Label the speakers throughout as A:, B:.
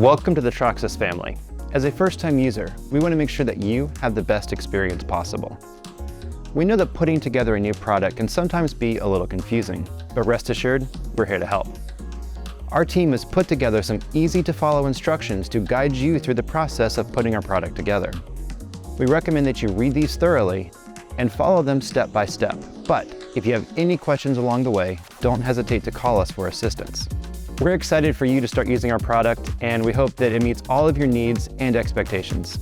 A: Welcome to the Troxus family. As a first-time user, we want to make sure that you have the best experience possible. We know that putting together a new product can sometimes be a little confusing, but rest assured, we're here to help. Our team has put together some easy-to-follow instructions to guide you through the process of putting our product together. We recommend that you read these thoroughly and follow them step by step. But if you have any questions along the way, don't hesitate to call us for assistance. We're excited for you to start using our product, and we hope that it meets all of your needs and expectations.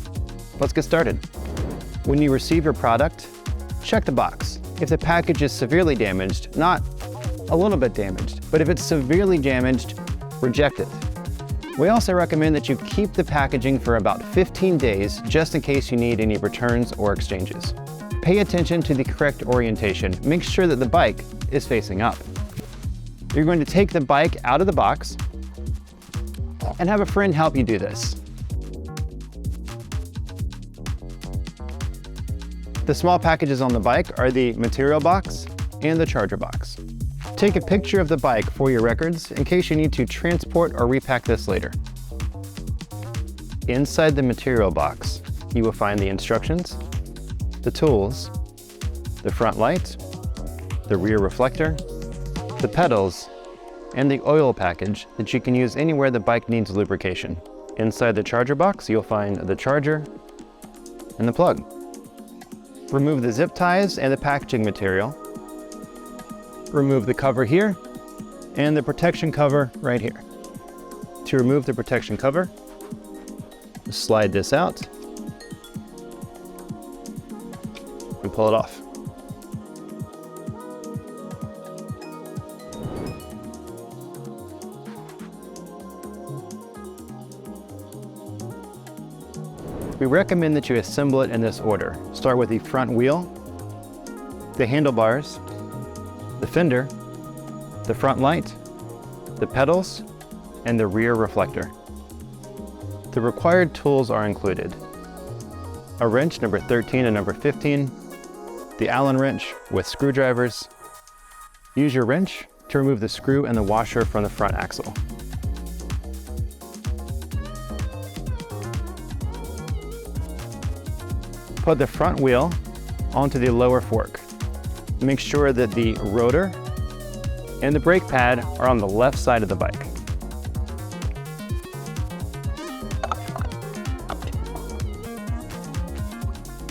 A: Let's get started. When you receive your product, check the box. If the package is severely damaged, not a little bit damaged, but if it's severely damaged, reject it. We also recommend that you keep the packaging for about 15 days just in case you need any returns or exchanges. Pay attention to the correct orientation. Make sure that the bike is facing up. You're going to take the bike out of the box and have a friend help you do this. The small packages on the bike are the material box and the charger box. Take a picture of the bike for your records in case you need to transport or repack this later. Inside the material box, you will find the instructions, the tools, the front light, the rear reflector, the pedals, and the oil package that you can use anywhere the bike needs lubrication. Inside the charger box, you'll find the charger and the plug. Remove the zip ties and the packaging material. Remove the cover here and the protection cover right here. To remove the protection cover, slide this out and pull it off. We recommend that you assemble it in this order. Start with the front wheel, the handlebars, the fender, the front light, the pedals, and the rear reflector. The required tools are included: a wrench number 13 and number 15, the Allen wrench with screwdrivers. Use your wrench to remove the screw and the washer from the front axle. Put the front wheel onto the lower fork. Make sure that the rotor and the brake pad are on the left side of the bike.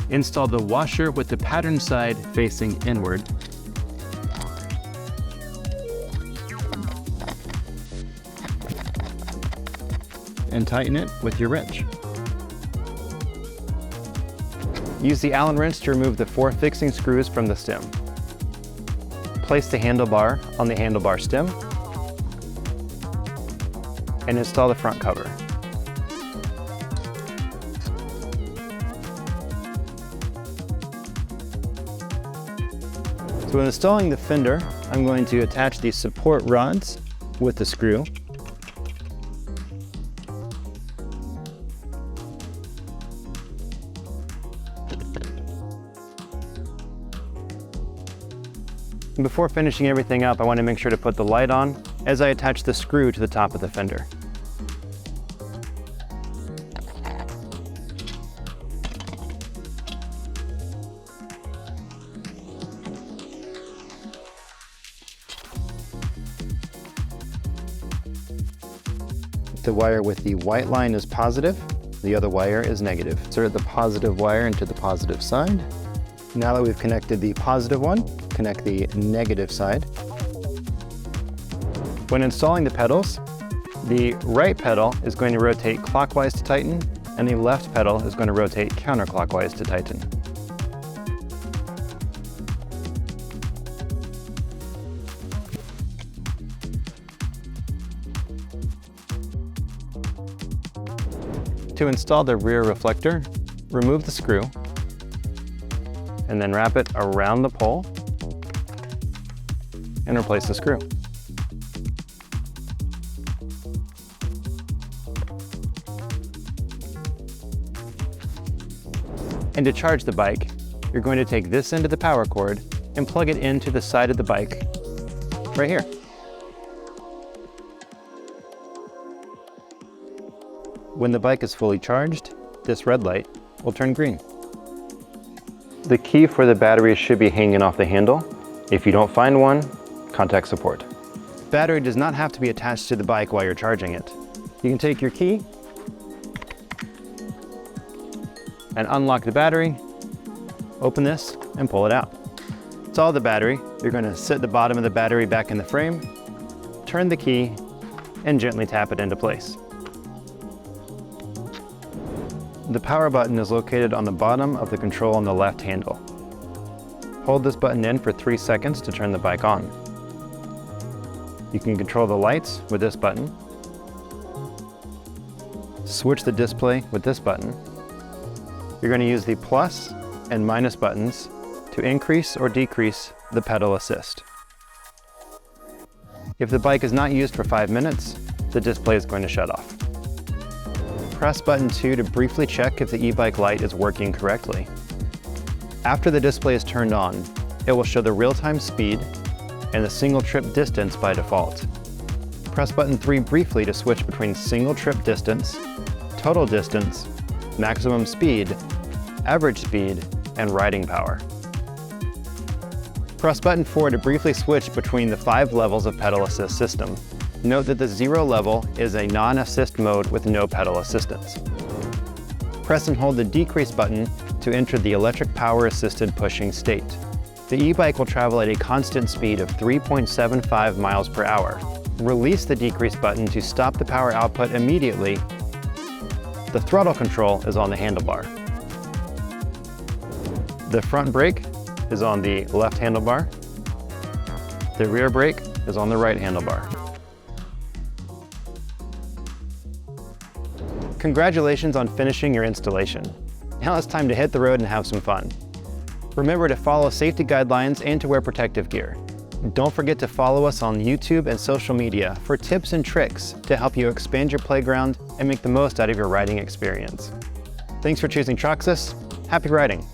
A: Install the washer with the pattern side facing inward. And tighten it with your wrench. Use the Allen wrench to remove the 4 fixing screws from the stem. Place the handlebar on the handlebar stem and install the front cover. So when installing the fender, I'm going to attach the support rods with the screw. And before finishing everything up, I want to make sure to put the light on as I attach the screw to the top of the fender. The wire with the white line is positive, the other wire is negative. Insert the positive wire into the positive side. Now that we've connected the positive one, connect the negative side. When installing the pedals, the right pedal is going to rotate clockwise to tighten, and the left pedal is going to rotate counterclockwise to tighten. To install the rear reflector, remove the screw and then wrap it around the pole and replace the screw. And to charge the bike, you're going to take this end of the power cord and plug it into the side of the bike right here. When the bike is fully charged, this red light will turn green. The key for the battery should be hanging off the handle. If you don't find one, contact support. Battery does not have to be attached to the bike while you're charging it. You can take your key and unlock the battery, open this, and pull it out. It's all the battery. You're going to sit the bottom of the battery back in the frame, turn the key, and gently tap it into place. The power button is located on the bottom of the control on the left handle. Hold this button in for 3 seconds to turn the bike on. You can control the lights with this button. Switch the display with this button. You're going to use the plus and minus buttons to increase or decrease the pedal assist. If the bike is not used for 5 minutes, the display is going to shut off. Press button 2 to briefly check if the e-bike light is working correctly. After the display is turned on, it will show the real-time speed and the single trip distance by default. Press button 3 briefly to switch between single trip distance, total distance, maximum speed, average speed, and riding power. Press button 4 to briefly switch between the 5 levels of pedal assist system. Note that the 0 level is a non-assist mode with no pedal assistance. Press and hold the decrease button to enter the electric power assisted pushing state. The e-bike will travel at a constant speed of 3.75 miles per hour. Release the decrease button to stop the power output immediately. The throttle control is on the handlebar. The front brake is on the left handlebar. The rear brake is on the right handlebar. Congratulations on finishing your installation. Now it's time to hit the road and have some fun. Remember to follow safety guidelines and to wear protective gear. Don't forget to follow us on YouTube and social media for tips and tricks to help you expand your playground and make the most out of your riding experience. Thanks for choosing Troxus. Happy riding!